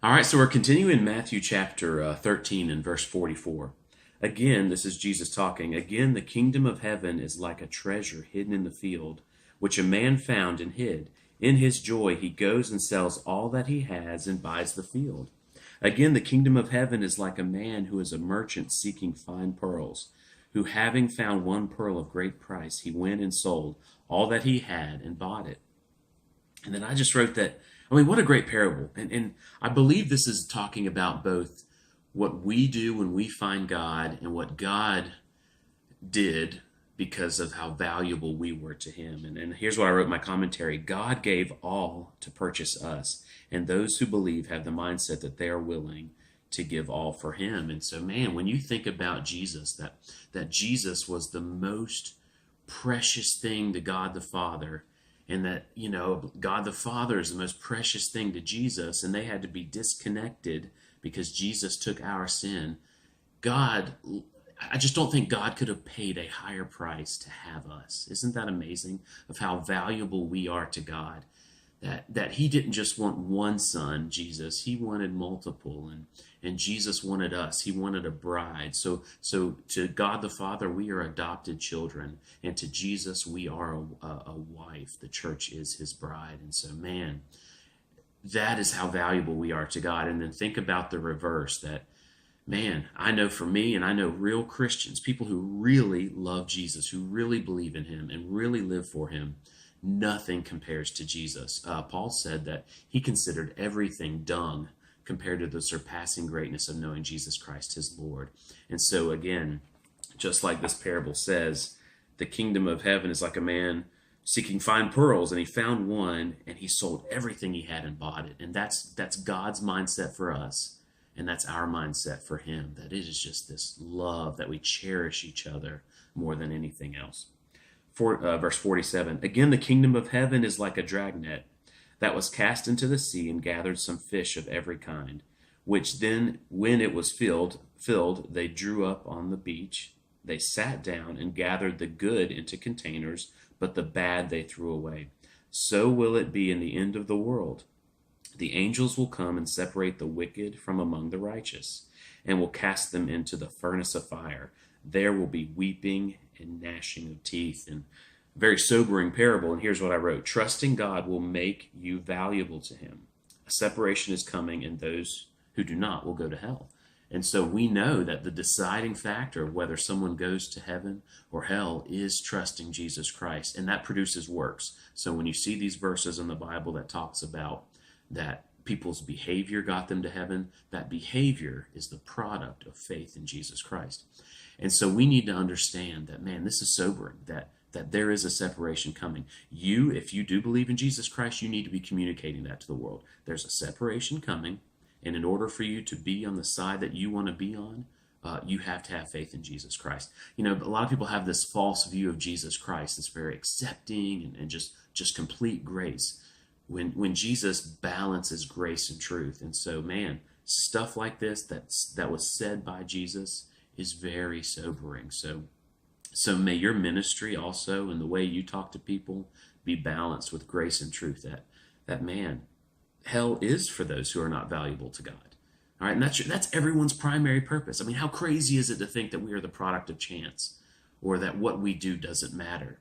All right, so we're continuing Matthew chapter 13 and verse 44. Again, this is Jesus talking. Again, the kingdom of heaven is like a treasure hidden in the field, which a man found and hid. In his joy, he goes and sells all that he has and buys the field. Again, the kingdom of heaven is like a man who is a merchant seeking fine pearls, who having found one pearl of great price, he went and sold all that he had and bought it. And then I just wrote that. I mean, what a great parable. And I believe this is talking about both what we do when we find God and what God did because of how valuable we were to him. And here's what I wrote in my commentary: God gave all to purchase us. And those who believe have the mindset that they are willing to give all for him. And so, man, when you think about Jesus, that Jesus was the most precious thing to God the Father, and that, God the Father is the most precious thing to Jesus, and they had to be disconnected because Jesus took our sin. God, I just don't think God could have paid a higher price to have us. Isn't that amazing of how valuable we are to God? That he didn't just want one son, Jesus, he wanted multiple, and Jesus wanted us. He wanted a bride. So to God the Father, we are adopted children, and to Jesus, we are a wife. The church is his bride. And so, man, that is how valuable we are to God. And then think about the reverse, that, man, I know for me, and I know real Christians, people who really love Jesus, who really believe in him and really live for him, nothing compares to Jesus. Paul said that he considered everything dung compared to the surpassing greatness of knowing Jesus Christ, his Lord. And so, again, just like this parable says, the kingdom of heaven is like a man seeking fine pearls, and he found one, and he sold everything he had and bought it. And that's God's mindset for us, and that's our mindset for him, that it is just this love that we cherish each other more than anything else. Verse 47, again, the kingdom of heaven is like a dragnet that was cast into the sea and gathered some fish of every kind, which then, when it was filled, they drew up on the beach. They sat down and gathered the good into containers, but the bad they threw away. So will it be in the end of the world. The angels will come and separate the wicked from among the righteous, and will cast them into the furnace of fire. There will be weeping and gnashing of teeth. And very sobering parable. And here's what I wrote: trusting God will make you valuable to him. A separation is coming, and those who do not will go to hell. And so we know that the deciding factor of whether someone goes to heaven or hell is trusting Jesus Christ, and that produces works. So when you see these verses in the Bible that talks about that people's behavior got them to heaven, that behavior is the product of faith in Jesus Christ. And so we need to understand that, man, this is sobering, that there is a separation coming. If you do believe in Jesus Christ, you need to be communicating that to the world. There's a separation coming, and in order for you to be on the side that you want to be on, you have to have faith in Jesus Christ. A lot of people have this false view of Jesus Christ that's very accepting and just complete grace, when Jesus balances grace and truth. And so, man, stuff like this that was said by Jesus is very sobering. So may your ministry also, and the way you talk to people, be balanced with grace and truth. That man, hell is for those who are not valuable to God. All right, and that's everyone's primary purpose. I mean, how crazy is it to think that we are the product of chance, or that what we do doesn't matter?